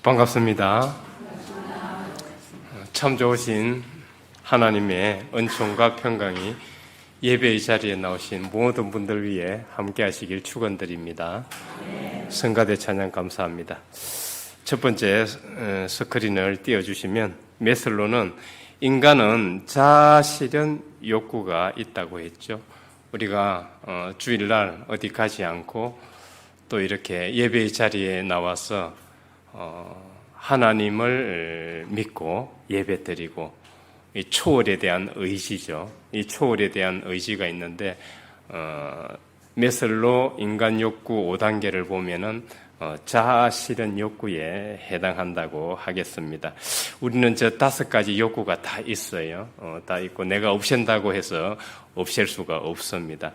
반갑습니다. 참 좋으신 하나님의 은총과 평강이 예배의 자리에 나오신 모든 분들 위해 함께 하시길 축원드립니다. 성가대 찬양 감사합니다. 첫 번째 스크린을 띄워주시면 메슬로는 인간은 자아실현 욕구가 있다고 했죠. 우리가 주일날 어디 가지 않고 또 이렇게 예배의 자리에 나와서 하나님을 믿고 예배드리고 이 초월에 대한 의지죠. 이 초월에 대한 의지가 있는데 메슬로 인간 욕구 5단계를 보면은 자아 실현 욕구에 해당한다고 하겠습니다. 우리는 저 5가지 욕구가 다 있어요. 다 있고 내가 없앤다고 해서 없앨 수가 없습니다.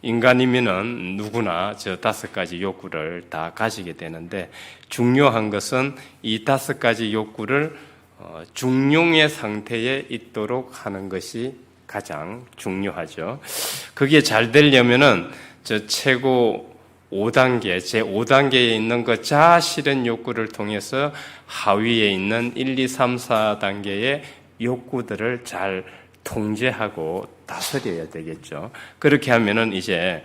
인간이면은 누구나 저 5가지 욕구를 다 가지게 되는데 중요한 것은 이 5가지 욕구를 중용의 상태에 있도록 하는 것이 가장 중요하죠. 그게 잘 되려면은 저 최고 5단계, 제 5단계에 있는 그 자아 실현 욕구를 통해서 하위에 있는 1, 2, 3, 4단계의 욕구들을 잘 통제하고 다스려야 되겠죠. 그렇게 하면은 이제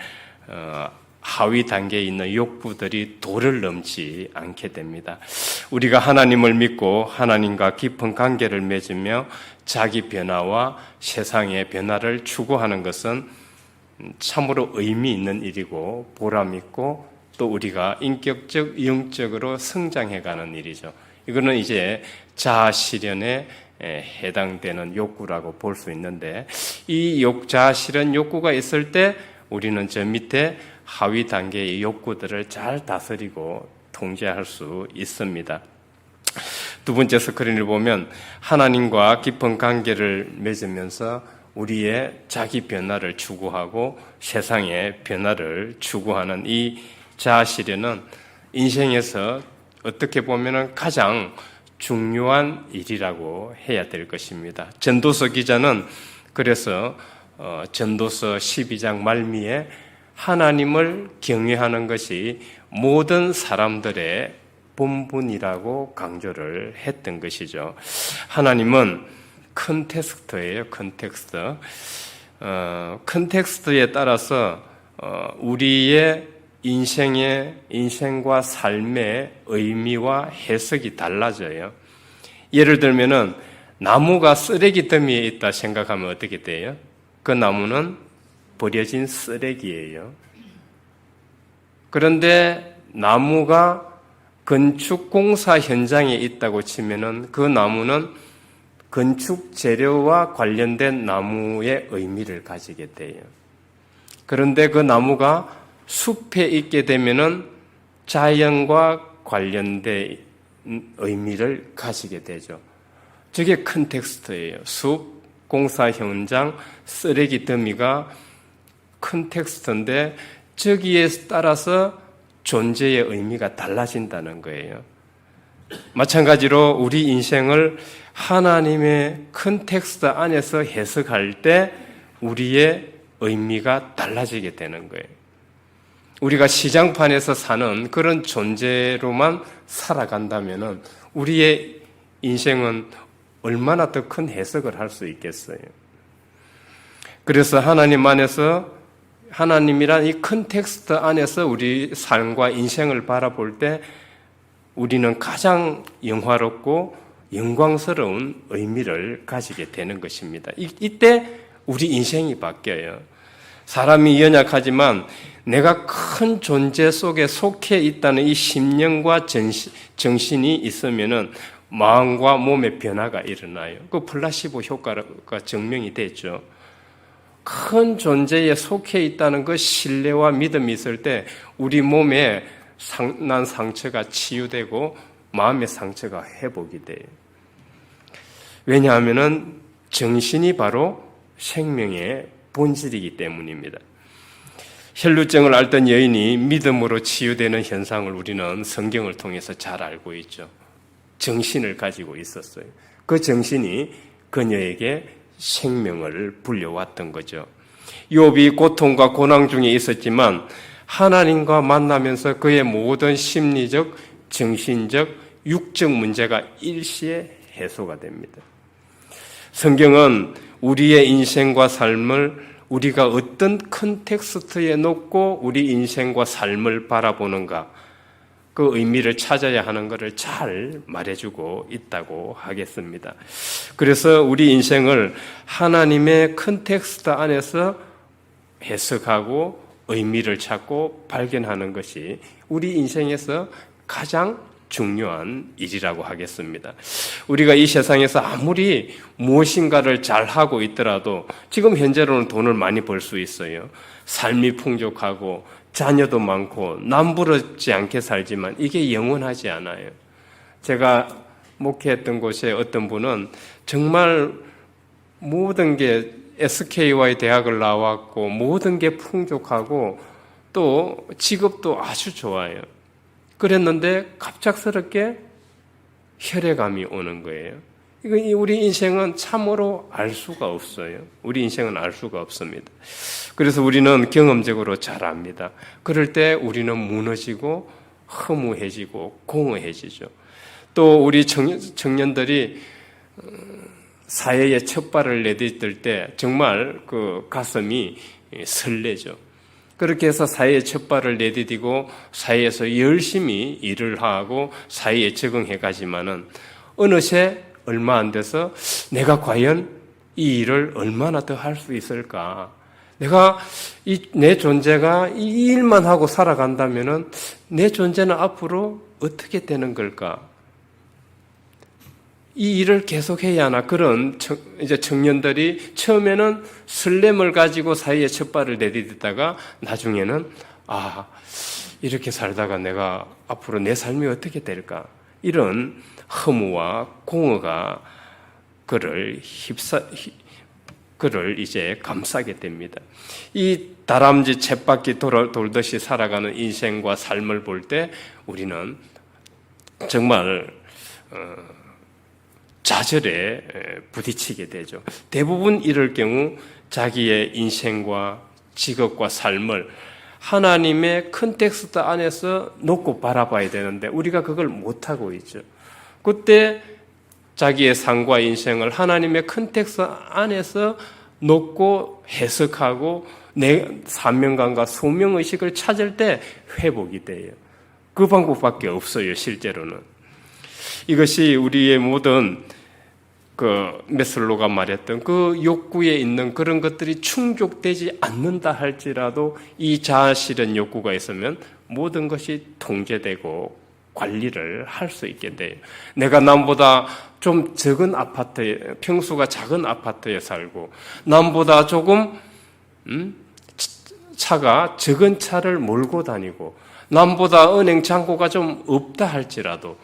하위 단계에 있는 욕구들이 도를 넘지 않게 됩니다. 우리가 하나님을 믿고 하나님과 깊은 관계를 맺으며 자기 변화와 세상의 변화를 추구하는 것은 참으로 의미 있는 일이고 보람 있고 또 우리가 인격적, 영적으로 성장해가는 일이죠. 이거는 이제 자아 실현에 해당되는 욕구라고 볼 수 있는데 이 자아 실현 욕구가 있을 때 우리는 저 밑에 하위 단계의 욕구들을 잘 다스리고 통제할 수 있습니다. 두 번째 스크린을 보면 하나님과 깊은 관계를 맺으면서 우리의 자기 변화를 추구하고 세상의 변화를 추구하는 이 자아 실현은 인생에서 어떻게 보면 가장 중요한 일이라고 해야 될 것입니다. 전도서 기자는 그래서 전도서 12장 말미에 하나님을 경외하는 것이 모든 사람들의 본분이라고 강조를 했던 것이죠. 하나님은 컨텍스트예요. 컨텍스트에 따라서 우리의 인생과 삶의 의미와 해석이 달라져요. 예를 들면은 나무가 쓰레기 더미에 있다 생각하면 어떻게 돼요? 그 나무는 버려진 쓰레기예요. 그런데 나무가 건축 공사 현장에 있다고 치면은 그 나무는 건축 재료와 관련된 나무의 의미를 가지게 돼요. 그런데 그 나무가 숲에 있게 되면은 자연과 관련된 의미를 가지게 되죠. 저게 컨텍스트예요. 숲, 공사 현장, 쓰레기 더미가 컨텍스트인데 저기에 따라서 존재의 의미가 달라진다는 거예요. 마찬가지로 우리 인생을 하나님의 컨텍스트 안에서 해석할 때 우리의 의미가 달라지게 되는 거예요. 우리가 시장판에서 사는 그런 존재로만 살아간다면 우리의 인생은 얼마나 더 큰 해석을 할 수 있겠어요. 그래서 하나님 안에서 하나님이란 이 컨텍스트 안에서 우리 삶과 인생을 바라볼 때 우리는 가장 영화롭고 영광스러운 의미를 가지게 되는 것입니다. 이때 우리 인생이 바뀌어요. 사람이 연약하지만 내가 큰 존재 속에 속해 있다는 이 심령과 정신이 있으면은 마음과 몸의 변화가 일어나요. 그 플라시보 효과가 증명이 됐죠. 큰 존재에 속해 있다는 그 신뢰와 믿음이 있을 때 우리 몸에 난 상처가 치유되고 마음의 상처가 회복이 돼요. 왜냐하면 정신이 바로 생명의 본질이기 때문입니다. 혈루증을 앓던 여인이 믿음으로 치유되는 현상을 우리는 성경을 통해서 잘 알고 있죠. 정신을 가지고 있었어요. 그 정신이 그녀에게 생명을 불려왔던 거죠. 욥이 고통과 고난 중에 있었지만 하나님과 만나면서 그의 모든 심리적, 정신적, 육적 문제가 일시에 해소가 됩니다. 성경은 우리의 인생과 삶을 우리가 어떤 컨텍스트에 놓고 우리 인생과 삶을 바라보는가, 그 의미를 찾아야 하는 것을 잘 말해주고 있다고 하겠습니다. 그래서 우리 인생을 하나님의 컨텍스트 안에서 해석하고 의미를 찾고 발견하는 것이 우리 인생에서 가장 중요한 일이라고 하겠습니다. 우리가 이 세상에서 아무리 무엇인가를 잘하고 있더라도 지금 현재로는 돈을 많이 벌 수 있어요. 삶이 풍족하고 자녀도 많고 남부럽지 않게 살지만 이게 영원하지 않아요. 제가 목회했던 곳에 어떤 분은 정말 모든 게 SKY 대학을 나왔고 모든 게 풍족하고 또 직업도 아주 좋아요. 그랬는데 갑작스럽게 혈액암이 오는 거예요. 이거 우리 인생은 참으로 알 수가 없어요. 우리 인생은 알 수가 없습니다. 그래서 우리는 경험적으로 잘 압니다. 그럴 때 우리는 무너지고 허무해지고 공허해지죠. 또 우리 청년들이 사회에 첫 발을 내딛을 때 정말 그 가슴이 설레죠. 그렇게 해서 사회에 첫 발을 내디디고 사회에서 열심히 일을 하고 사회에 적응해 가지만은 어느새 얼마 안 돼서 내가 과연 이 일을 얼마나 더 할 수 있을까? 내가 내 존재가 이 일만 하고 살아간다면은 내 존재는 앞으로 어떻게 되는 걸까? 이 일을 계속해야 하나? 그런 이제 청년들이 처음에는 설렘을 가지고 사회에 첫 발을 내딛다가 나중에는 이렇게 살다가 내가 앞으로 내 삶이 어떻게 될까? 이런 허무와 공허가 그를 이제 감싸게 됩니다. 이 다람쥐 쳇바퀴 돌듯이 살아가는 인생과 삶을 볼 때 우리는 정말 좌절에 부딪히게 되죠. 대부분 이럴 경우 자기의 인생과 직업과 삶을 하나님의 컨텍스트 안에서 놓고 바라봐야 되는데 우리가 그걸 못하고 있죠. 그때 자기의 삶과 인생을 하나님의 컨텍스트 안에서 놓고 해석하고 내 사명감과 소명의식을 찾을 때 회복이 돼요. 그 방법밖에 없어요, 실제로는. 이것이 우리의 모든 메슬로가 말했던 그 욕구에 있는 그런 것들이 충족되지 않는다 할지라도 이 자아실현 욕구가 있으면 모든 것이 통제되고 관리를 할 수 있게 돼요. 내가 남보다 좀 적은 아파트에, 평수가 작은 아파트에 살고 남보다 조금 차가 적은 차를 몰고 다니고 남보다 은행 잔고가 좀 없다 할지라도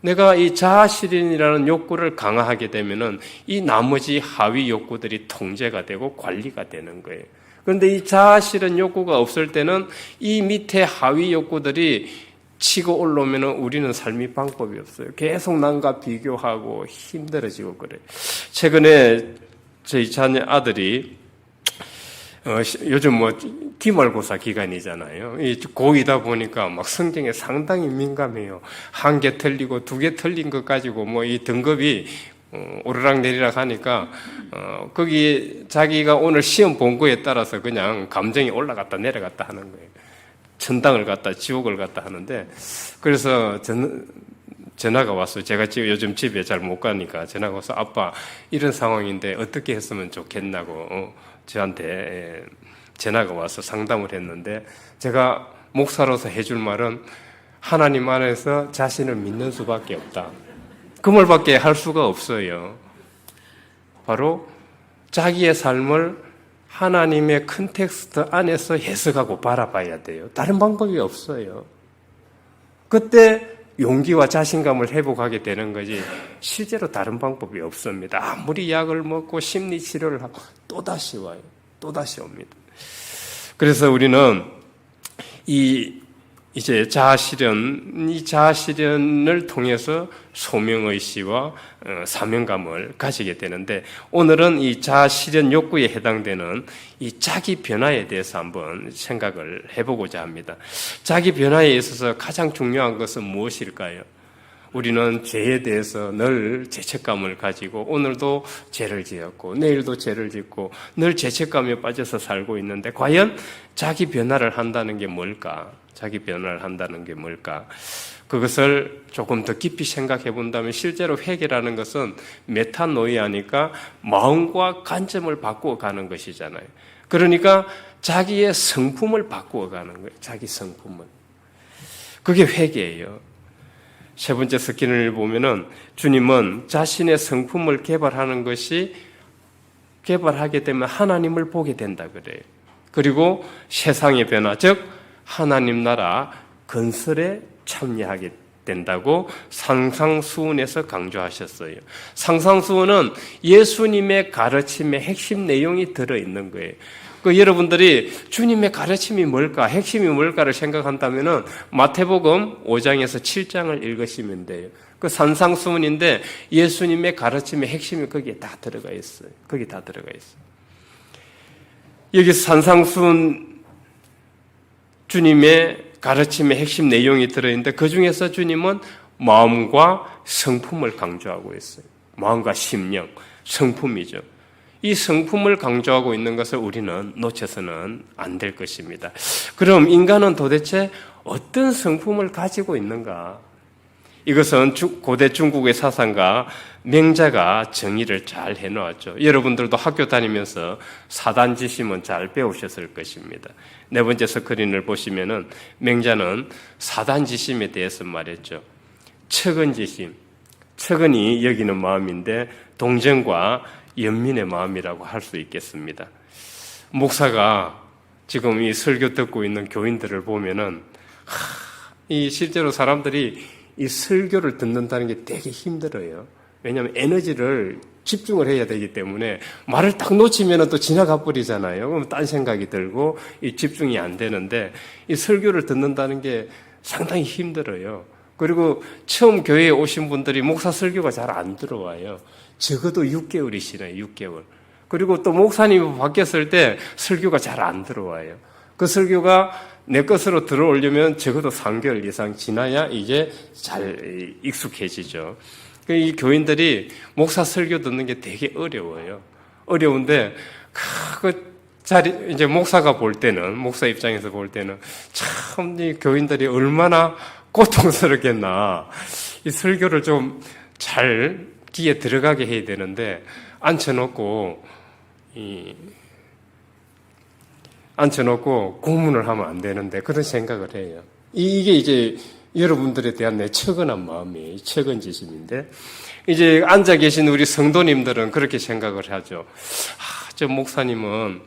내가 이 자아실현이라는 욕구를 강화하게 되면은 이 나머지 하위 욕구들이 통제가 되고 관리가 되는 거예요. 그런데 이 자아실현 욕구가 없을 때는 이 밑에 하위 욕구들이 치고 올라오면은 우리는 삶이 방법이 없어요. 계속 남과 비교하고 힘들어지고 그래요. 최근에 저희 자녀 아들이 요즘 기말고사 기간이잖아요. 고2다 보니까 막 성경에 상당히 민감해요. 한 개 틀리고 두 개 틀린 것 가지고 이 등급이 오르락내리락 하니까 거기 자기가 오늘 시험 본 거에 따라서 그냥 감정이 올라갔다 내려갔다 하는 거예요. 천당을 갔다 지옥을 갔다 하는데 그래서 전화가 왔어요. 제가 지금 요즘 집에 잘 못 가니까 전화가 와서 아빠 이런 상황인데 어떻게 했으면 좋겠냐고 저한테 전화가 와서 상담을 했는데 제가 목사로서 해줄 말은 하나님 안에서 자신을 믿는 수밖에 없다. 그 말밖에 할 수가 없어요. 바로 자기의 삶을 하나님의 컨텍스트 안에서 해석하고 바라봐야 돼요. 다른 방법이 없어요. 그때 용기와 자신감을 회복하게 되는 거지 실제로 다른 방법이 없습니다. 아무리 약을 먹고 심리치료를 하고 또다시 와요. 또다시 옵니다. 그래서 우리는 이제 이 자아실현을 통해서 소명의식과 사명감을 가지게 되는데 오늘은 이 자아실현 욕구에 해당되는 이 자기 변화에 대해서 한번 생각을 해보고자 합니다. 자기 변화에 있어서 가장 중요한 것은 무엇일까요? 우리는 죄에 대해서 늘 죄책감을 가지고 오늘도 죄를 지었고 내일도 죄를 짓고 늘 죄책감에 빠져서 살고 있는데 과연 자기 변화를 한다는 게 뭘까? 자기 변화를 한다는 게 뭘까? 그것을 조금 더 깊이 생각해 본다면 실제로 회개라는 것은 메타노이아니까 마음과 관점을 바꾸어 가는 것이잖아요. 그러니까 자기의 성품을 바꾸어 가는 거예요. 자기 성품을. 그게 회개예요. 세 번째 스킨을 보면은 주님은 자신의 성품을 개발하게 되면 하나님을 보게 된다 그래요. 그리고 세상의 변화, 즉 하나님 나라 건설에 참여하게 된다고 상상수훈에서 강조하셨어요. 상상수훈은 예수님의 가르침의 핵심 내용이 들어있는 거예요. 여러분들이 주님의 가르침이 뭘까, 핵심이 뭘까를 생각한다면 마태복음 5장에서 7장을 읽으시면 돼요. 그 산상수훈인데 예수님의 가르침의 핵심이 거기에 다 들어가 있어요. 거기 다 들어가 있어요. 여기 산상수훈 주님의 가르침의 핵심 내용이 들어있는데 그 중에서 주님은 마음과 성품을 강조하고 있어요. 마음과 심령, 성품이죠. 이 성품을 강조하고 있는 것을 우리는 놓쳐서는 안 될 것입니다. 그럼 인간은 도대체 어떤 성품을 가지고 있는가? 이것은 고대 중국의 사상가 맹자가 정의를 잘 해놓았죠. 여러분들도 학교 다니면서 사단지심은 잘 배우셨을 것입니다. 네 번째 스크린을 보시면은 맹자는 사단지심에 대해서 말했죠. 척은지심, 척은이 여기는 마음인데 동정과 연민의 마음이라고 할 수 있겠습니다. 목사가 지금 이 설교 듣고 있는 교인들을 보면은 이 실제로 사람들이 이 설교를 듣는다는 게 되게 힘들어요. 왜냐하면 에너지를 집중을 해야 되기 때문에 말을 딱 놓치면 또 지나가 버리잖아요. 그럼 딴 생각이 들고 이 집중이 안 되는데 이 설교를 듣는다는 게 상당히 힘들어요. 그리고 처음 교회에 오신 분들이 목사 설교가 잘 안 들어와요. 적어도 6개월이시네요. 6개월. 그리고 또 목사님이 바뀌었을 때 설교가 잘 안 들어와요. 그 설교가 내 것으로 들어오려면 적어도 3개월 이상 지나야 이제 잘 익숙해지죠. 이 교인들이 목사 설교 듣는 게 되게 어려워요. 어려운데 이제 목사가 볼 때는, 목사 입장에서 볼 때는 참 이 교인들이 얼마나 고통스럽겠나. 이 설교를 좀 잘 귀에 들어가게 해야 되는데 앉혀놓고 고문을 하면 안 되는데 그런 생각을 해요. 이게 이제 여러분들에 대한 내 척은한 마음이 척은지심인데 이제 앉아 계신 우리 성도님들은 그렇게 생각을 하죠. 저 목사님은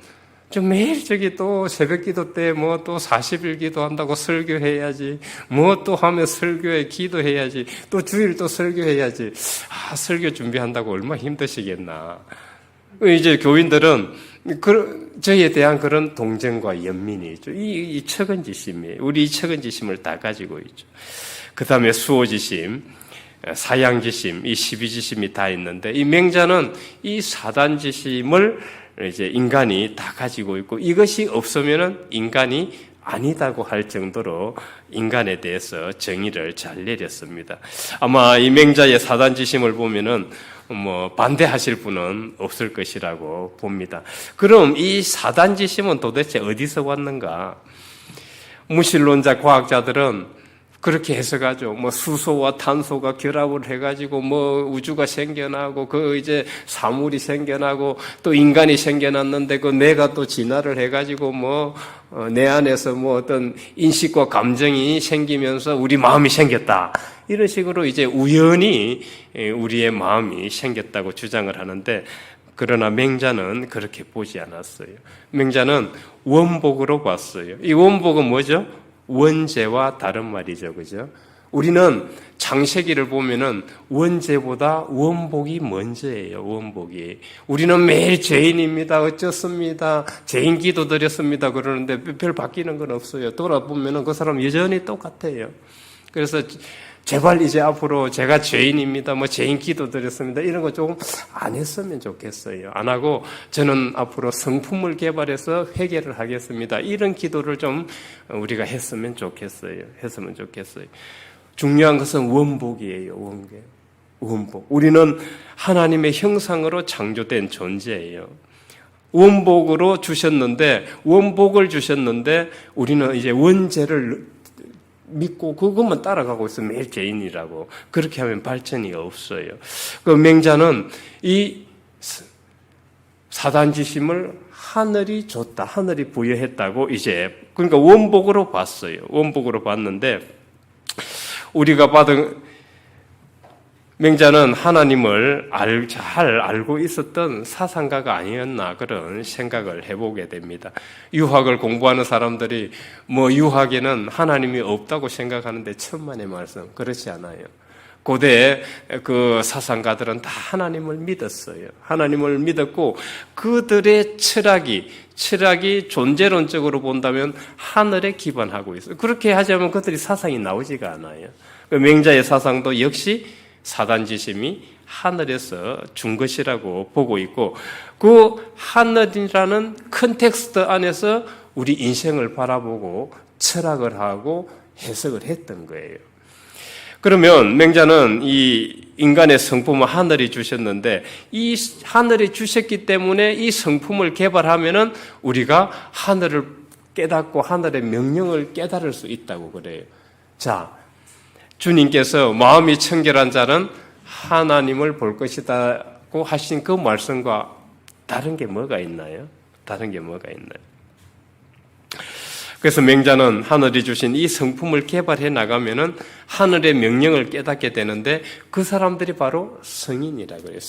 좀 매일 또 새벽기도 때 또 40일 기도한다고 설교해야지, 또 하면 설교에 기도해야지, 또 주일 또 설교해야지. 설교 준비한다고 얼마나 힘드시겠나. 이제 교인들은 저희에 대한 그런 동정과 연민이 있죠. 이 척은지심이에요. 우리 이 척은지심을 다 가지고 있죠. 그 다음에 수호지심, 사양지심, 이 12지심이 다 있는데 이 맹자는 이 사단지심을 이제 인간이 다 가지고 있고 이것이 없으면은 인간이 아니다고 할 정도로 인간에 대해서 정의를 잘 내렸습니다. 아마 이 맹자의 사단지심을 보면은 반대하실 분은 없을 것이라고 봅니다. 그럼 이 사단지심은 도대체 어디서 왔는가? 무신론자 과학자들은 그렇게 해석하죠. 수소와 탄소가 결합을 해가지고 우주가 생겨나고 이제 사물이 생겨나고 또 인간이 생겨났는데 내가 또 진화를 해가지고 내 안에서 어떤 인식과 감정이 생기면서 우리 마음이 생겼다. 이런 식으로 이제 우연히 우리의 마음이 생겼다고 주장을 하는데 그러나 맹자는 그렇게 보지 않았어요. 맹자는 원복으로 봤어요. 이 원복은 뭐죠? 원죄와 다른 말이죠. 그죠? 우리는 창세기를 보면은 원죄보다 원복이 먼저예요. 원복이. 우리는 매일 죄인입니다. 어쩌습니다. 죄인 기도 드렸습니다. 그러는데 별 바뀌는 건 없어요. 돌아보면은 그 사람 여전히 똑같아요. 그래서 제발 이제 앞으로 제가 죄인입니다. 죄인 기도 드렸습니다. 이런 거 조금 안 했으면 좋겠어요. 안 하고 저는 앞으로 성품을 개발해서 회개를 하겠습니다. 이런 기도를 좀 우리가 했으면 좋겠어요. 중요한 것은 원복이에요. 원복. 우리는 하나님의 형상으로 창조된 존재예요. 원복을 주셨는데 우리는 이제 원죄를 믿고 그것만 따라가고 있으면 매일 죄인이라고. 그렇게 하면 발전이 없어요. 그 맹자는 이 사단지심을 하늘이 줬다. 하늘이 부여했다고 이제 그러니까 원복으로 봤어요. 원복으로 봤는데 우리가 받은 맹자는 하나님을 잘 알고 있었던 사상가가 아니었나 그런 생각을 해보게 됩니다. 유학을 공부하는 사람들이 유학에는 하나님이 없다고 생각하는데 천만의 말씀 그렇지 않아요. 고대 그 사상가들은 다 하나님을 믿었어요. 하나님을 믿었고 그들의 철학이 존재론적으로 본다면 하늘에 기반하고 있어요. 그렇게 하자면 그들이 사상이 나오지가 않아요. 그 맹자의 사상도 역시 사단지심이 하늘에서 준 것이라고 보고 있고 그 하늘이라는 컨텍스트 안에서 우리 인생을 바라보고 철학을 하고 해석을 했던 거예요. 그러면 맹자는 이 인간의 성품을 하늘이 주셨는데 이 하늘이 주셨기 때문에 이 성품을 개발하면은 우리가 하늘을 깨닫고 하늘의 명령을 깨달을 수 있다고 그래요. 자, 주님께서 마음이 청결한 자는 하나님을 볼 것이다고 하신 그 말씀과 다른 게 뭐가 있나요? 그래서 맹자는 하늘이 주신 이 성품을 개발해 나가면은 하늘의 명령을 깨닫게 되는데 그 사람들이 바로 성인이라고 해요.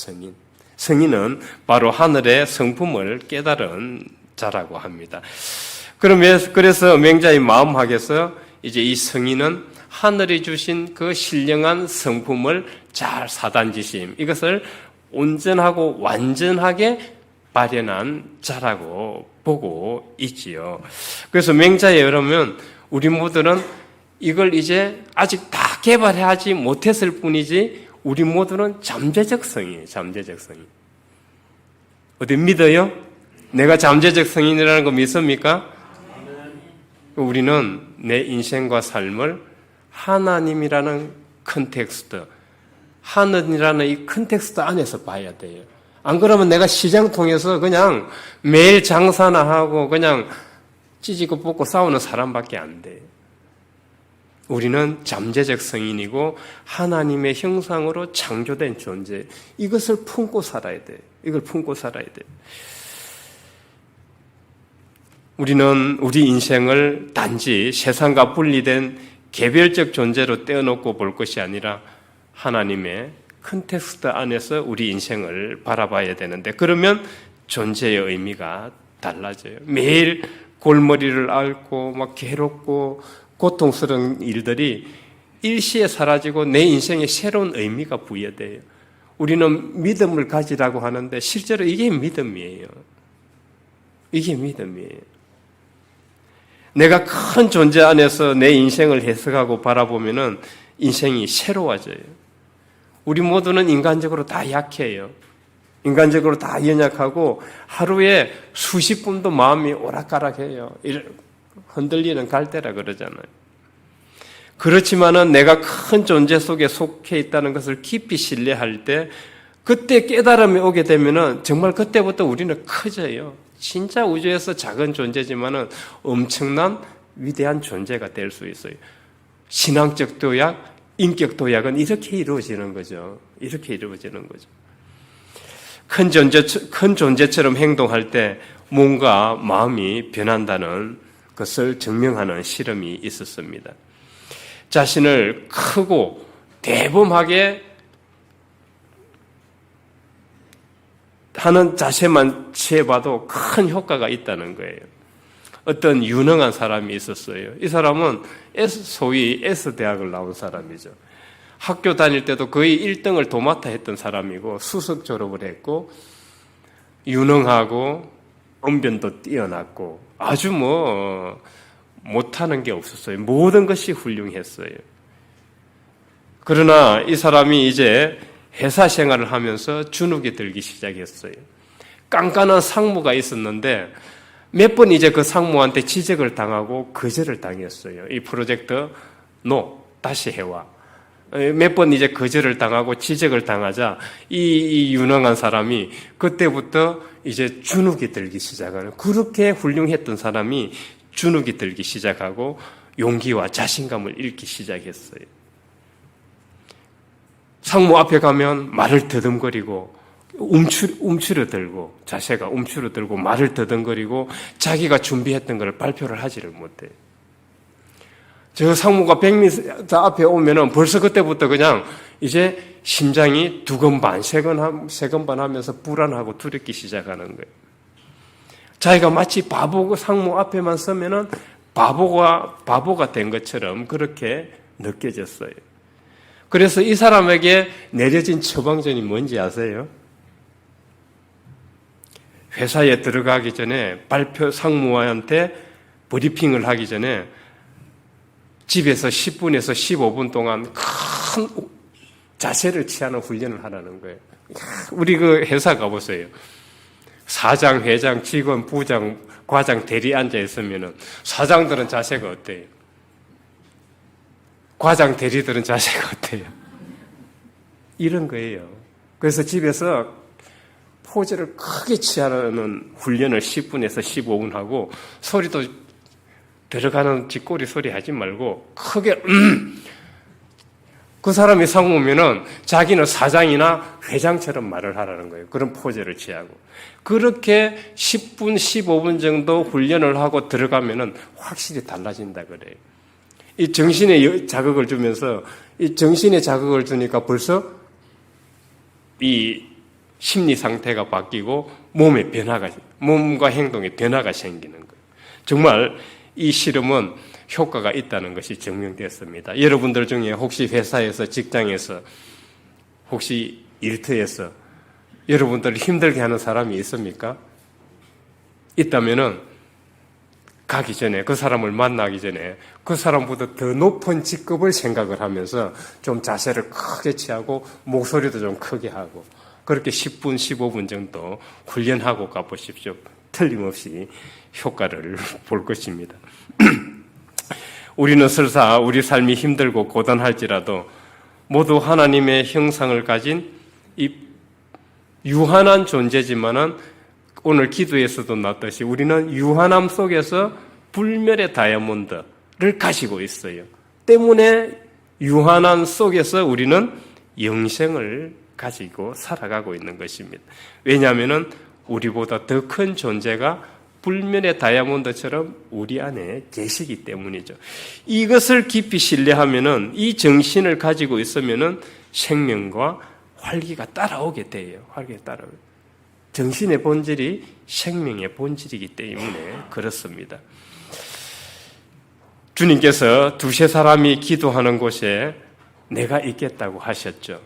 성인은 바로 하늘의 성품을 깨달은 자라고 합니다. 그래서 맹자의 마음학에서 이제 이 성인은 하늘이 주신 그 신령한 성품을 잘 사단지심 이것을 온전하고 완전하게 발현한 자라고 보고 있지요. 그래서 맹자에 의하면 우리 모두는 이걸 이제 아직 다 개발하지 못했을 뿐이지 우리 모두는 잠재적 성이에요. 어디 믿어요? 내가 잠재적 성인이라는 거 믿습니까? 우리는 내 인생과 삶을 하나님이라는 컨텍스트, 하늘이라는 이 컨텍스트 안에서 봐야 돼요. 안 그러면 내가 시장 통해서 그냥 매일 장사나 하고 그냥 찌지고 뽑고 싸우는 사람밖에 안 돼요. 우리는 잠재적 성인이고 하나님의 형상으로 창조된 존재. 이것을 품고 살아야 돼요. 우리는 우리 인생을 단지 세상과 분리된 개별적 존재로 떼어놓고 볼 것이 아니라 하나님의 컨텍스트 안에서 우리 인생을 바라봐야 되는데 그러면 존재의 의미가 달라져요. 매일 골머리를 앓고 막 괴롭고 고통스러운 일들이 일시에 사라지고 내 인생에 새로운 의미가 부여돼요. 우리는 믿음을 가지라고 하는데 실제로 이게 믿음이에요. 내가 큰 존재 안에서 내 인생을 해석하고 바라보면은 인생이 새로워져요. 우리 모두는 인간적으로 다 약해요. 인간적으로 다 연약하고 하루에 수십 분도 마음이 오락가락해요. 흔들리는 갈대라 그러잖아요. 그렇지만은 내가 큰 존재 속에 속해 있다는 것을 깊이 신뢰할 때 그때 깨달음이 오게 되면은 정말 그때부터 우리는 커져요. 진짜 우주에서 작은 존재지만은 엄청난 위대한 존재가 될 수 있어요. 신앙적 도약, 인격 도약은 이렇게 이루어지는 거죠. 큰 존재처럼 행동할 때 뭔가 마음이 변한다는 것을 증명하는 실험이 있었습니다. 자신을 크고 대범하게 하는 자세만 취해봐도 큰 효과가 있다는 거예요. 어떤 유능한 사람이 있었어요. 이 사람은 소위 S대학을 나온 사람이죠. 학교 다닐 때도 거의 1등을 도맡아 했던 사람이고 수석 졸업을 했고 유능하고 언변도 뛰어났고 아주 못하는 게 없었어요. 모든 것이 훌륭했어요. 그러나 이 사람이 이제 회사 생활을 하면서 주눅이 들기 시작했어요. 깐깐한 상무가 있었는데 몇 번 이제 그 상무한테 지적을 당하고 거절을 당했어요. 이 프로젝트 다시 해와. 몇 번 이제 거절을 당하고 지적을 당하자 이 유능한 사람이 그때부터 이제 주눅이 들기 시작하는, 그렇게 훌륭했던 사람이 주눅이 들기 시작하고 용기와 자신감을 잃기 시작했어요. 상무 앞에 가면 말을 더듬거리고 움츠러들고, 자세가 움츠러들고 말을 더듬거리고 자기가 준비했던 걸 발표를 하지를 못해요. 저 상무가 100m 앞에 오면은 벌써 그때부터 그냥 이제 심장이 두근반, 세건반 하면서 불안하고 두렵기 시작하는 거예요. 자기가 마치 상무 앞에만 서면은 바보가 된 것처럼 그렇게 느껴졌어요. 그래서 이 사람에게 내려진 처방전이 뭔지 아세요? 회사에 들어가기 전에 상무한테 브리핑을 하기 전에 집에서 10분에서 15분 동안 큰 자세를 취하는 훈련을 하라는 거예요. 우리 그 회사 가보세요. 사장, 회장, 직원, 부장, 과장, 대리 앉아 있으면은 사장들은 자세가 어때요? 과장, 대리들은 자세가 어때요? 이런 거예요. 그래서 집에서 포즈를 크게 취하는 훈련을 10분에서 15분 하고, 소리도 들어가는 뒷꼬리 소리 하지 말고 크게 그 사람이 상무면은 자기는 사장이나 회장처럼 말을 하라는 거예요. 그런 포즈를 취하고. 그렇게 10분, 15분 정도 훈련을 하고 들어가면은 확실히 달라진다 그래요. 이 정신에 자극을 주면서, 이 정신에 자극을 주니까 벌써 이 심리 상태가 바뀌고 몸과 행동에 변화가 생기는 거예요. 정말 이 실험은 효과가 있다는 것이 증명되었습니다. 여러분들 중에 혹시 회사에서, 직장에서, 혹시 일터에서 여러분들을 힘들게 하는 사람이 있습니까? 있다면은 가기 전에, 그 사람을 만나기 전에 그 사람보다 더 높은 직급을 생각을 하면서 좀 자세를 크게 취하고 목소리도 좀 크게 하고 그렇게 10분, 15분 정도 훈련하고 가보십시오. 틀림없이 효과를 볼 것입니다. 우리는 설사 우리 삶이 힘들고 고단할지라도 모두 하나님의 형상을 가진 이 유한한 존재지만은 오늘 기도에서도 나왔듯이 우리는 유한함 속에서 불멸의 다이아몬드를 가지고 있어요. 때문에 유한함 속에서 우리는 영생을 가지고 살아가고 있는 것입니다. 왜냐하면 우리보다 더 큰 존재가 불멸의 다이아몬드처럼 우리 안에 계시기 때문이죠. 이것을 깊이 신뢰하면은, 이 정신을 가지고 있으면은 생명과 활기가 따라오게 돼요. 활기가 따라오게. 정신의 본질이 생명의 본질이기 때문에 그렇습니다. 주님께서 두세 사람이 기도하는 곳에 내가 있겠다고 하셨죠.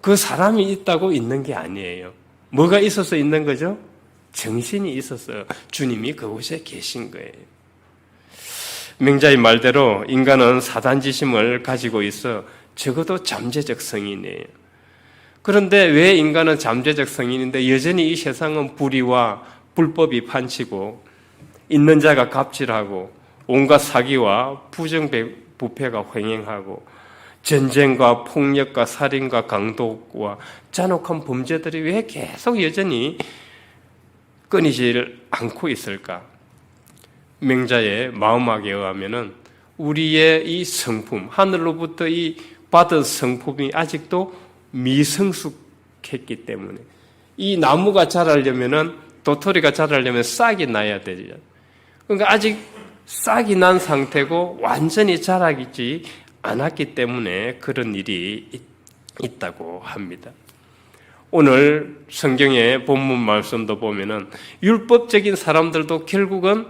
그 사람이 있다고 있는 게 아니에요. 뭐가 있어서 있는 거죠? 정신이 있어서 주님이 그곳에 계신 거예요. 명자의 말대로 인간은 사단지심을 가지고 있어 적어도 잠재적 성인이에요. 그런데 왜 인간은 잠재적 성인인데 여전히 이 세상은 불의와 불법이 판치고 있는 자가 갑질하고 온갖 사기와 부정부패가 횡행하고 전쟁과 폭력과 살인과 강도와 잔혹한 범죄들이 왜 계속 여전히 끊이질 않고 있을까? 명자의 마음학에 의하면은 우리의 이 성품, 하늘로부터 이 받은 성품이 아직도 미성숙했기 때문에, 이 나무가 자라려면은, 도토리가 자라려면 싹이 나야 되죠. 그러니까 아직 싹이 난 상태고 완전히 자라지 않았기 때문에 그런 일이 있다고 합니다. 오늘 성경의 본문 말씀도 보면은 율법적인 사람들도 결국은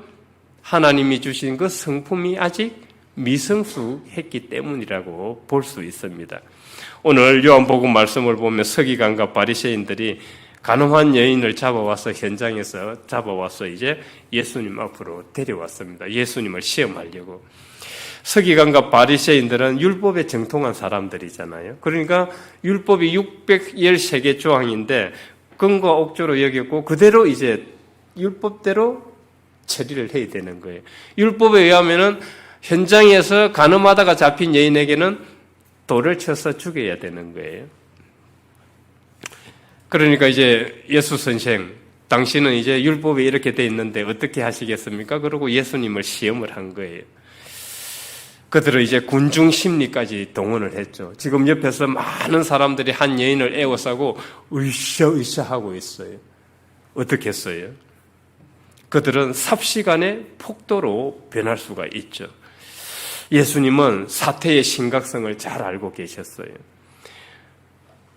하나님이 주신 그 성품이 아직 미성숙했기 때문이라고 볼 수 있습니다. 오늘 요한복음 말씀을 보면 서기관과 바리새인들이 가늠한 여인을 현장에서 잡아와서 이제 예수님 앞으로 데려왔습니다. 예수님을 시험하려고. 서기관과 바리새인들은 율법에 정통한 사람들이잖아요. 그러니까 율법이 613개 조항인데 근거와 옥조로 여겼고 그대로 이제 율법대로 처리를 해야 되는 거예요. 율법에 의하면은 현장에서 간음하다가 잡힌 여인에게는 돌을 쳐서 죽여야 되는 거예요. 그러니까 이제 예수 선생, 당신은 이제 율법에 이렇게 돼 있는데 어떻게 하시겠습니까? 그러고 예수님을 시험을 한 거예요. 그들은 이제 군중 심리까지 동원을 했죠. 지금 옆에서 많은 사람들이 한 여인을 에워싸고 으쌰으쌰 하고 있어요. 어떻게 했어요? 그들은 삽시간에 폭도로 변할 수가 있죠. 예수님은 사태의 심각성을 잘 알고 계셨어요.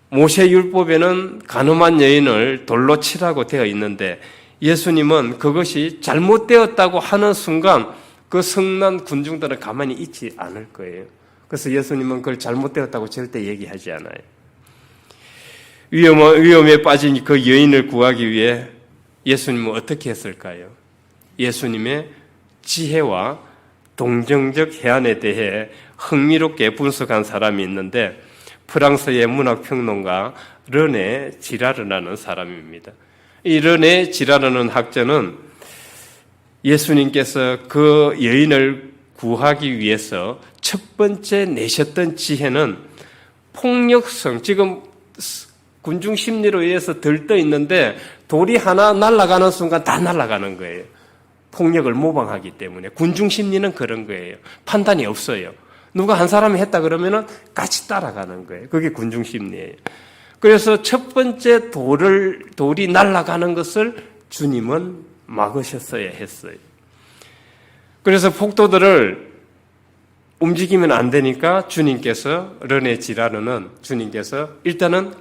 모세 율법에는 간음한 여인을 돌로 치라고 되어 있는데 예수님은 그것이 잘못되었다고 하는 순간 그 성난 군중들은 가만히 있지 않을 거예요. 그래서 예수님은 그걸 잘못되었다고 절대 얘기하지 않아요. 위험에 빠진 그 여인을 구하기 위해 예수님은 어떻게 했을까요? 예수님의 지혜와 동정적 해안에 대해 흥미롭게 분석한 사람이 있는데 프랑스의 문학평론가 르네 지라르라는 사람입니다. 이 르네 지라르는 학자는 예수님께서 그 여인을 구하기 위해서 첫 번째 내셨던 지혜는 폭력성, 지금 군중 심리로 의해서 들떠 있는데 돌이 하나 날아가는 순간 다 날아가는 거예요. 폭력을 모방하기 때문에. 군중 심리는 그런 거예요. 판단이 없어요. 누가 한 사람이 했다 그러면은 같이 따라가는 거예요. 그게 군중 심리예요. 그래서 첫 번째 돌이 날아가는 것을 주님은 막으셨어야 했어요. 그래서 폭도들을 움직이면 안 되니까 주님께서 르네 지라르는 주님께서 일단은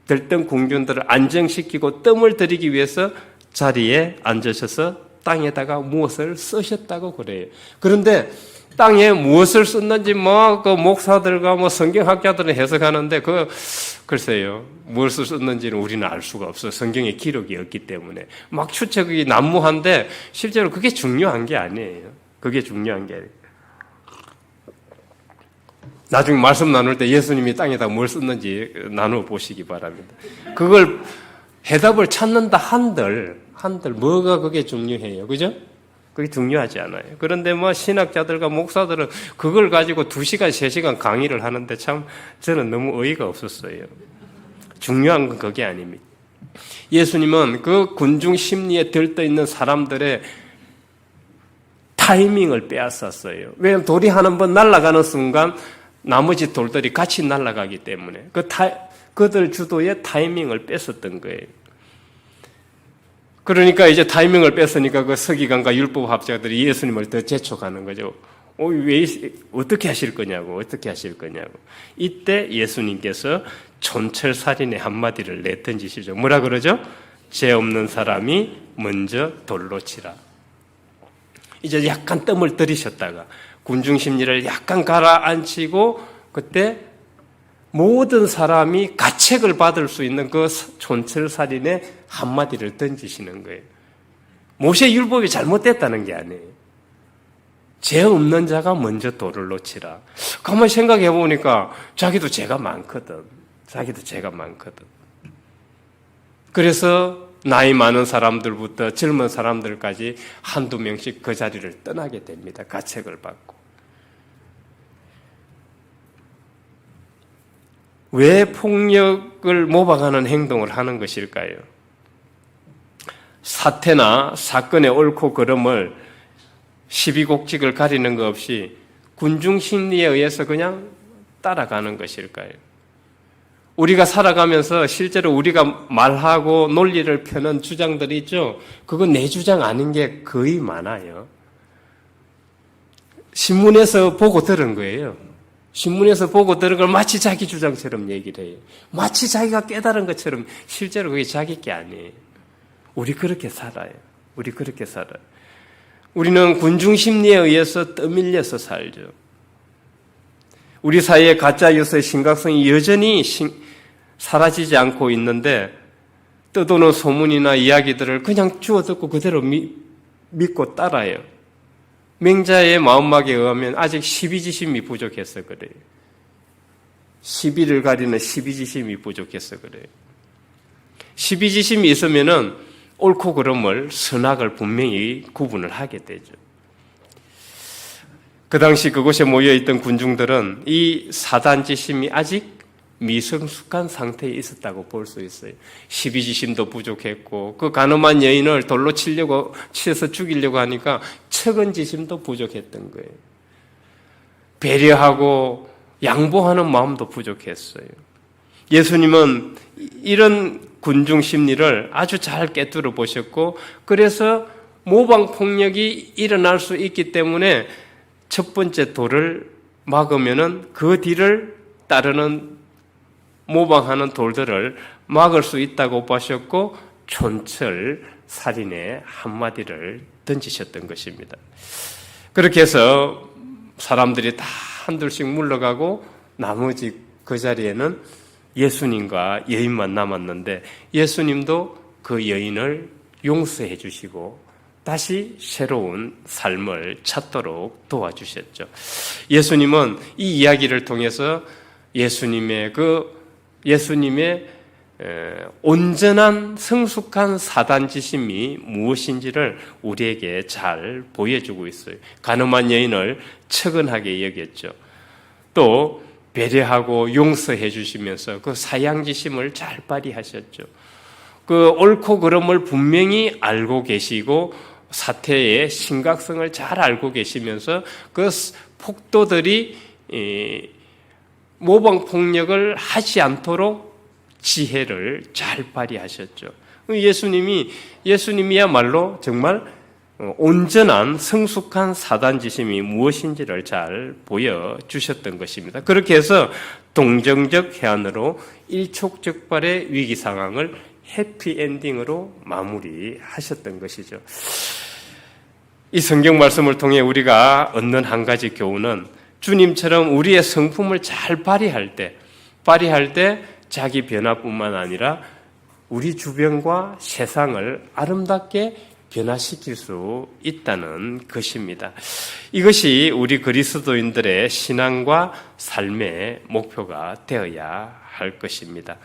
들뜬 궁중들을 안정시키고 뜸을 들이기 위해서 자리에 앉으셔서 땅에다가 무엇을 쓰셨다고 그래요. 그런데 땅에 무엇을 썼는지 그 목사들과 성경학자들은 해석하는데 글쎄요. 무엇을 썼는지는 우리는 알 수가 없어요. 성경에 기록이 없기 때문에. 막 추측이 난무한데 실제로 그게 중요한 게 아니에요. 그게 중요한 게 아니에요. 나중에 말씀 나눌 때 예수님이 땅에다 뭘 썼는지 나누어 보시기 바랍니다. 그걸 해답을 찾는다 한들 뭐가 그게 중요해요. 그죠? 그게 중요하지 않아요. 그런데 신학자들과 목사들은 그걸 가지고 2시간, 3시간 강의를 하는데 참 저는 너무 어이가 없었어요. 중요한 건 그게 아닙니다. 예수님은 그 군중 심리에 들떠 있는 사람들의 타이밍을 빼앗았어요. 왜냐하면 돌이 한 번 날아가는 순간 나머지 돌들이 같이 날아가기 때문에 그들 주도의 타이밍을 뺐었던 거예요. 그러니까 이제 타이밍을 뺐으니까 그 서기관과 율법학자들이 예수님을 더 재촉하는 거죠. 어떻게 하실 거냐고. 이때 예수님께서 촌철살인의 한마디를 내던지시죠. 뭐라 그러죠? 죄 없는 사람이 먼저 돌로 치라. 이제 약간 뜸을 들이셨다가 군중 심리를 약간 가라앉히고 그때 모든 사람이 가책을 받을 수 있는 그 촌철살인의 한마디를 던지시는 거예요. 모세 율법이 잘못됐다는 게 아니에요. 죄 없는 자가 먼저 돌을 놓치라. 가만히 생각해 보니까 자기도 죄가 많거든. 그래서 나이 많은 사람들부터 젊은 사람들까지 한두 명씩 그 자리를 떠나게 됩니다. 가책을 받고. 왜 폭력을 모방하는 행동을 하는 것일까요? 사태나 사건의 옳고 그름을 시비곡직을 가리는 것 없이 군중 심리에 의해서 그냥 따라가는 것일까요? 우리가 살아가면서 실제로 우리가 말하고 논리를 펴는 주장들이 있죠. 그건 내 주장 아닌 게 거의 많아요. 신문에서 보고 들은 거예요. 신문에서 보고 들은 걸 마치 자기 주장처럼 얘기를 해요. 마치 자기가 깨달은 것처럼 실제로 그게 자기 게 아니에요. 우리 그렇게 살아요. 우리는 군중 심리에 의해서 떠밀려서 살죠. 우리 사이에 가짜 뉴스의 심각성이 여전히 사라지지 않고 있는데 떠도는 소문이나 이야기들을 그냥 주워듣고 그대로 믿고 따라요. 맹자의 마음막에 의하면 아직 시비지심이 부족해서 그래요. 시비를 가리는 시비지심이 부족해서 그래요. 시비지심이 있으면은 옳고 그름을 선악을 분명히 구분을 하게 되죠. 그 당시 그곳에 모여있던 군중들은 이 사단지심이 아직 미성숙한 상태에 있었다고 볼 수 있어요. 십이지심도 부족했고 그 간음한 여인을 돌로 치려서 죽이려고 하니까 척은지심도 부족했던 거예요. 배려하고 양보하는 마음도 부족했어요. 예수님은 이런 군중 심리를 아주 잘 꿰뚫어 보셨고 그래서 모방폭력이 일어날 수 있기 때문에 첫 번째 돌을 막으면은 그 뒤를 따르는 모방하는 돌들을 막을 수 있다고 보셨고 촌철 살인의 한마디를 던지셨던 것입니다. 그렇게 해서 사람들이 다 한둘씩 물러가고 나머지 그 자리에는 예수님과 여인만 남았는데 예수님도 그 여인을 용서해 주시고 다시 새로운 삶을 찾도록 도와주셨죠. 예수님은 이 이야기를 통해서 예수님의 온전한 성숙한 사단지심이 무엇인지를 우리에게 잘 보여주고 있어요. 간음한 여인을 측은하게 여겼죠. 또 배려하고 용서해 주시면서 그 사양지심을 잘 발휘하셨죠. 그 옳고 그름을 분명히 알고 계시고 사태의 심각성을 잘 알고 계시면서 그 폭도들이 모방폭력을 하지 않도록 지혜를 잘 발휘하셨죠. 예수님이야말로 정말 온전한 성숙한 사단지심이 무엇인지를 잘 보여주셨던 것입니다. 그렇게 해서 동정적 해안으로 일촉즉발의 위기 상황을 해피엔딩으로 마무리하셨던 것이죠. 이 성경 말씀을 통해 우리가 얻는 한 가지 교훈은 주님처럼 우리의 성품을 잘 발휘할 때 자기 변화뿐만 아니라 우리 주변과 세상을 아름답게 변화시킬 수 있다는 것입니다. 이것이 우리 그리스도인들의 신앙과 삶의 목표가 되어야 할 것입니다.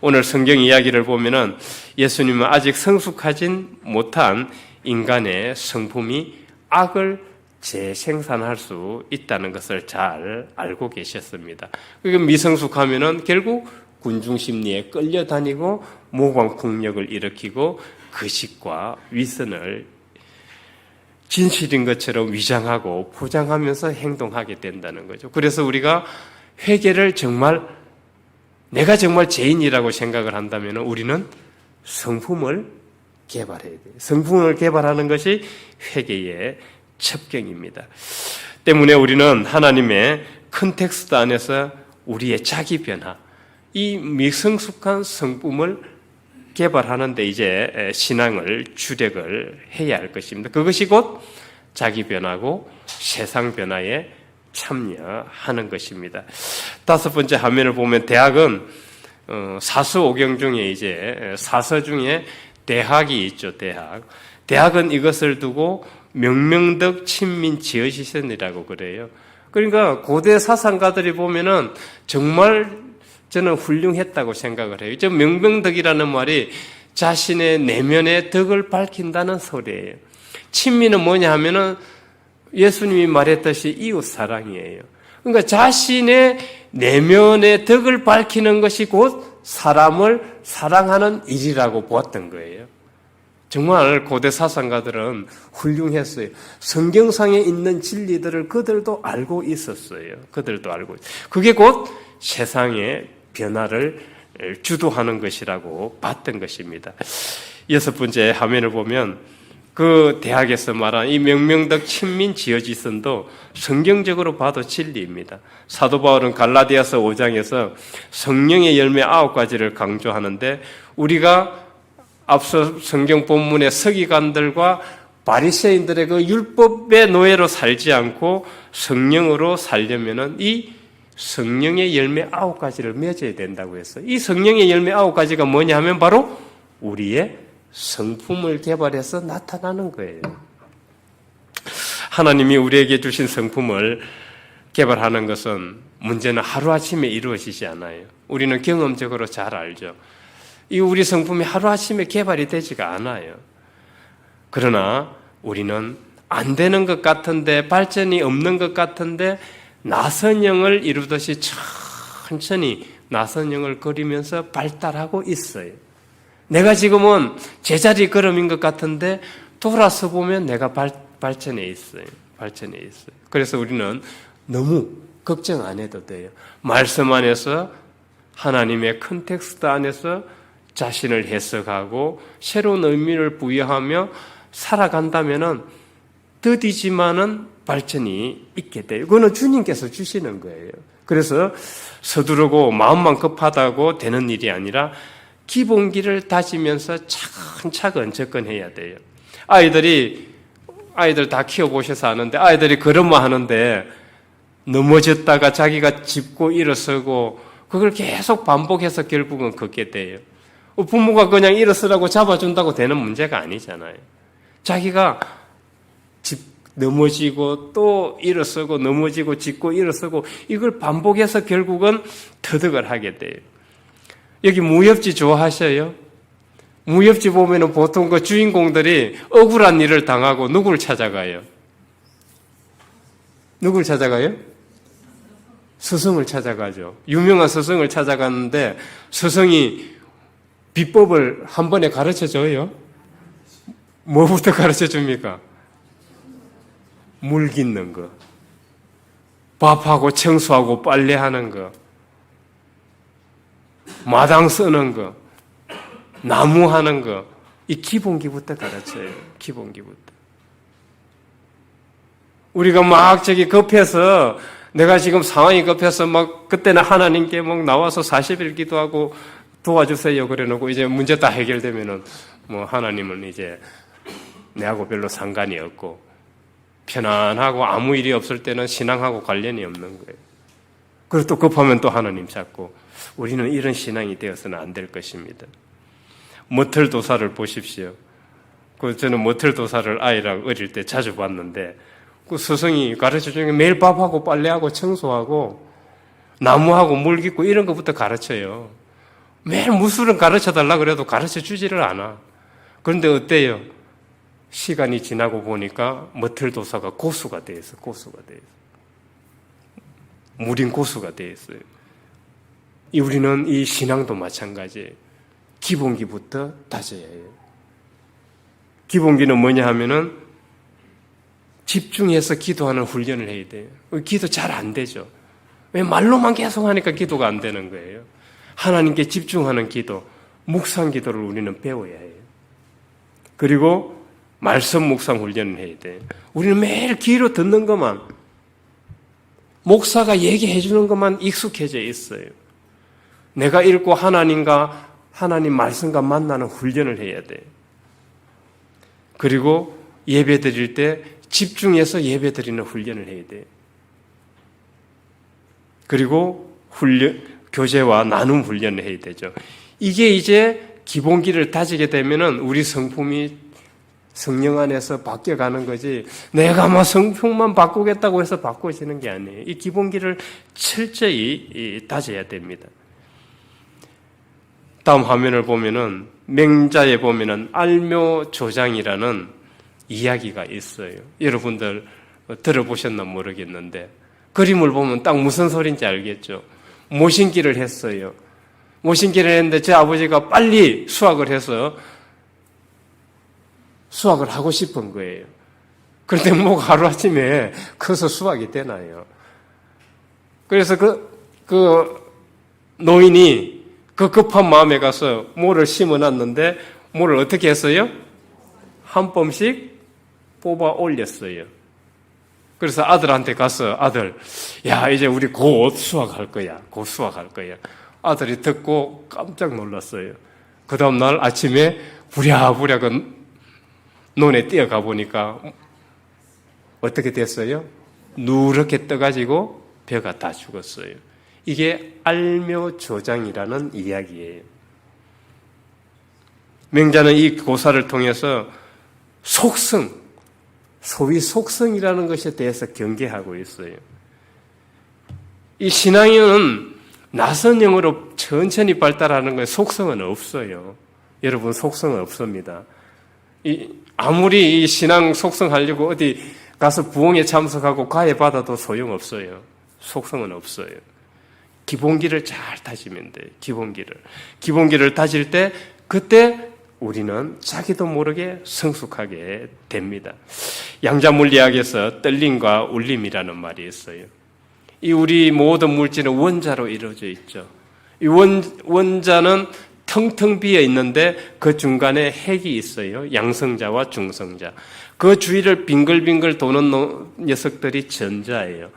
오늘 성경 이야기를 보면은 예수님은 아직 성숙하진 못한 인간의 성품이 악을 재생산할 수 있다는 것을 잘 알고 계셨습니다. 그러니까 미성숙하면은 결국 군중심리에 끌려다니고 모방폭력을 일으키고 거짓과 위선을 진실인 것처럼 위장하고 포장하면서 행동하게 된다는 거죠. 그래서 우리가 회개를 내가 정말 죄인이라고 생각을 한다면 우리는 성품을 개발해야 돼요. 성품을 개발하는 것이 회개의 첩경입니다. 때문에 우리는 하나님의 컨텍스트 안에서 우리의 자기 변화, 이 미성숙한 성품을 개발하는 데 이제 신앙을 주력을 해야 할 것입니다. 그것이 곧 자기 변화고 세상 변화에 참여하는 것입니다. 다섯 번째 화면을 보면 대학은 사서오경 중에 이제 사서 중에 대학이 있죠. 대학은 이것을 두고 명명덕 친민 지어지선이라고 그래요. 그러니까 고대 사상가들이 보면은 정말 저는 훌륭했다고 생각을 해요. 저 명명덕이라는 말이 자신의 내면의 덕을 밝힌다는 소리예요. 친민은 뭐냐 하면은 예수님이 말했듯이 이웃 사랑이에요. 그러니까 자신의 내면의 덕을 밝히는 것이 곧 사람을 사랑하는 일이라고 보았던 거예요. 정말 고대 사상가들은 훌륭했어요. 성경상에 있는 진리들을 그들도 알고 있었어요. 그게 곧 세상의 변화를 주도하는 것이라고 봤던 것입니다. 여섯 번째 화면을 보면 그 대학에서 말한 이 명명덕 친민 지어지선도 성경적으로 봐도 진리입니다. 사도 바울은 갈라디아서 5장에서 성령의 열매 9가지를 강조하는데 우리가 앞서 성경 본문의 서기관들과 바리새인들의 그 율법의 노예로 살지 않고 성령으로 살려면은 이 성령의 열매 9가지를 맺어야 된다고 했어요. 이 성령의 열매 9가지가 뭐냐 하면 바로 우리의 성품을 개발해서 나타나는 거예요. 하나님이 우리에게 주신 성품을 개발하는 것은 문제는 하루아침에 이루어지지 않아요. 우리는 경험적으로 잘 알죠. 이 우리 성품이 하루아침에 개발이 되지가 않아요. 그러나 우리는 안 되는 것 같은데, 발전이 없는 것 같은데 나선형을 이루듯이 천천히 나선형을 그리면서 발달하고 있어요. 내가 지금은 제자리 걸음인 것 같은데 돌아서 보면 내가 발전해 있어요. 발전해 있어요. 그래서 우리는 너무 걱정 안 해도 돼요. 말씀 안에서 하나님의 컨텍스트 안에서 자신을 해석하고 새로운 의미를 부여하며 살아간다면은 더디지만은 발전이 있게 돼요. 그거는 주님께서 주시는 거예요. 그래서 서두르고 마음만 급하다고 되는 일이 아니라 기본기를 다지면서 차근차근 접근해야 돼요. 아이들 다 키워보셔서 아는데 아이들이 걸음마 하는데 넘어졌다가 자기가 짚고 일어서고 그걸 계속 반복해서 결국은 걷게 돼요. 부모가 그냥 일어서라고 잡아준다고 되는 문제가 아니잖아요. 자기가 넘어지고 또 일어서고 넘어지고 짚고 일어서고 이걸 반복해서 결국은 터득을 하게 돼요. 여기 무협지 좋아하셔요? 무협지 보면은 보통 그 주인공들이 억울한 일을 당하고 누구를 찾아가요? 누구를 찾아가요? 스승을 찾아가죠. 유명한 스승을 찾아갔는데 스승이 비법을 한 번에 가르쳐 줘요? 뭐부터 가르쳐 줍니까? 물 깃는 거, 밥하고 청소하고 빨래하는 거, 마당 쓰는 거, 나무 하는 거, 이 기본기부터 가르쳐요. 기본기부터. 우리가 막 급해서 내가 지금 상황이 급해서 막 그때는 하나님께 막 나와서 40일 기도하고 도와주세요 그래 놓고 이제 문제 다 해결되면은 뭐 하나님은 이제 내하고 별로 상관이 없고 편안하고 아무 일이 없을 때는 신앙하고 관련이 없는 거예요. 그리고 또 급하면 또 하나님 찾고 우리는 이런 신앙이 되어서는 안 될 것입니다. 머털도사를 보십시오. 저는 머털도사를 아이랑 어릴 때 자주 봤는데 그 스승이 가르쳐 주는 게 매일 밥하고 빨래하고 청소하고 나무하고 물 깃고 이런 것부터 가르쳐요. 매일 무술은 가르쳐 달라 그래도 가르쳐 주지를 않아. 그런데 어때요? 시간이 지나고 보니까 머털도사가 고수가 돼 있어. 고수가 돼 있어. 무린 고수가 돼 있어요. 우리는 이 신앙도 마찬가지예요. 기본기부터 다져야 해요. 기본기는 뭐냐 하면은 집중해서 기도하는 훈련을 해야 돼요. 기도 잘 안 되죠. 왜 말로만 계속 하니까 기도가 안 되는 거예요. 하나님께 집중하는 기도, 묵상 기도를 우리는 배워야 해요. 그리고 말씀 묵상 훈련을 해야 돼요. 우리는 매일 귀로 듣는 것만, 목사가 얘기해 주는 것만 익숙해져 있어요. 내가 읽고 하나님 말씀과 만나는 훈련을 해야 돼요. 그리고 예배 드릴 때 집중해서 예배 드리는 훈련을 해야 돼요. 그리고 교제와 나눔 훈련을 해야 되죠. 이게 이제 기본기를 다지게 되면은 우리 성품이 성령 안에서 바뀌어가는 거지 내가 뭐 성품만 바꾸겠다고 해서 바꿔지는 게 아니에요. 이 기본기를 철저히 다져야 됩니다. 다음 화면을 보면은 맹자에 보면은 알묘조장이라는 이야기가 있어요. 여러분들 들어보셨나 모르겠는데 그림을 보면 딱 무슨 소리인지 알겠죠. 모신기를 했어요. 모신기를 했는데 제 아버지가 빨리 수확을 해서 수확을 하고 싶은 거예요. 그런데 뭐 하루아침에 커서 수확이 되나요? 그래서 그 노인이 그 급한 마음에 가서 모를 심어놨는데 모를 어떻게 했어요? 한 뼘씩 뽑아 올렸어요. 그래서 아들한테 가서 아들, 야 이제 우리 곧 수확할 거야. 곧 수확할 거야. 아들이 듣고 깜짝 놀랐어요. 그 다음 날 아침에 부랴부랴 논에 뛰어가 보니까 어떻게 됐어요? 누렇게 떠가지고 벼가 다 죽었어요. 이게 알묘조장이라는 이야기예요. 맹자는 이 고사를 통해서 속성, 소위 속성이라는 것에 대해서 경계하고 있어요. 이 신앙은 나선형으로 천천히 발달하는 거에 속성은 없어요. 여러분 속성은 없습니다. 아무리 이 신앙 속성하려고 어디 가서 부흥에 참석하고 과외 받아도 소용없어요. 속성은 없어요. 기본기를 잘 다지면 돼요. 기본기를 다질 때 그때 우리는 자기도 모르게 성숙하게 됩니다. 양자물리학에서 떨림과 울림이라는 말이 있어요. 이 우리 모든 물질은 원자로 이루어져 있죠. 이 원자는 텅텅 비어 있는데 그 중간에 핵이 있어요. 양성자와 중성자. 그 주위를 빙글빙글 도는 녀석들이 전자예요.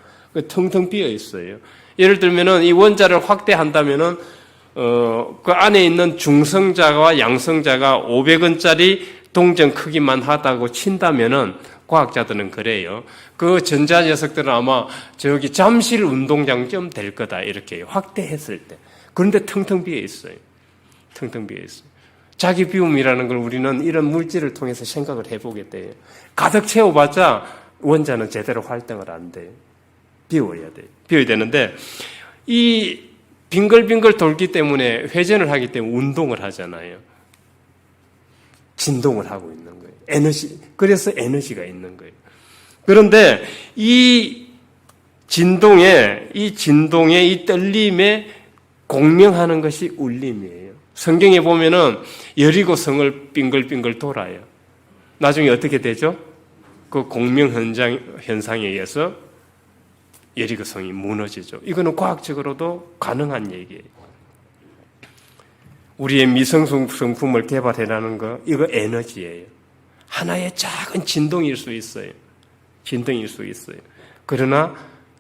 텅텅 비어 있어요. 예를 들면은 이 원자를 확대한다면은 그 안에 있는 중성자와 양성자가 500원짜리 동전 크기만 하다고 친다면은 과학자들은 그래요. 그 전자 녀석들은 아마 저기 잠실 운동장쯤 될 거다 이렇게 확대했을 때. 그런데 텅텅 비어 있어요. 텅텅 비어 있어요. 자기 비움이라는 걸 우리는 이런 물질을 통해서 생각을 해보게 돼요. 가득 채워봤자 원자는 제대로 활동을 안 돼요. 비워야 돼요. 비워야 되는데 이 빙글빙글 돌기 때문에 회전을 하기 때문에 운동을 하잖아요. 진동을 하고 있는 거예요. 그래서 에너지가 있는 거예요. 그런데 이 진동에 이 떨림에 공명하는 것이 울림이에요. 성경에 보면은 여리고성을 빙글빙글 돌아요. 나중에 어떻게 되죠? 그 공명 현상에 의해서 여리고성이 무너지죠. 이거는 과학적으로도 가능한 얘기예요. 우리의 미성숙 성품을 개발해라는 거, 이거 에너지예요. 하나의 작은 진동일 수 있어요. 진동일 수 있어요. 그러나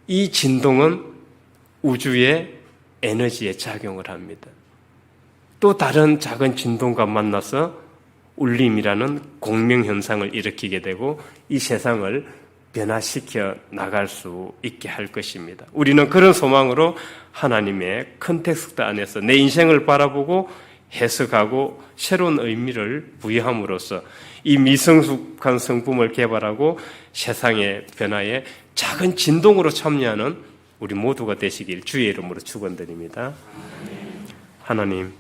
이 진동은 우주의 에너지에 작용을 합니다. 또 다른 작은 진동과 만나서 울림이라는 공명현상을 일으키게 되고 이 세상을 변화시켜 나갈 수 있게 할 것입니다. 우리는 그런 소망으로 하나님의 컨텍스트 안에서 내 인생을 바라보고 해석하고 새로운 의미를 부여함으로써 이 미성숙한 성품을 개발하고 세상의 변화에 작은 진동으로 참여하는 우리 모두가 되시길 주의 이름으로 축원드립니다. 하나님,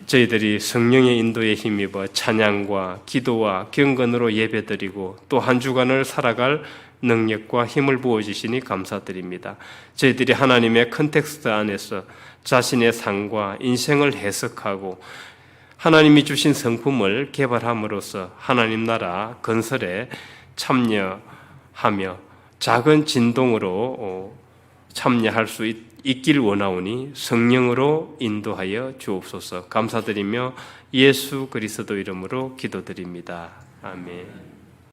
저희들이 성령의 인도에 힘입어 찬양과 기도와 경건으로 예배드리고 또 한 주간을 살아갈 능력과 힘을 부어주시니 감사드립니다. 저희들이 하나님의 컨텍스트 안에서 자신의 삶과 인생을 해석하고 하나님이 주신 성품을 개발함으로써 하나님 나라 건설에 참여하며 작은 진동으로 참여할 수 있길 원하오니 성령으로 인도하여 주옵소서. 감사드리며 예수 그리스도 이름으로 기도드립니다. 아멘.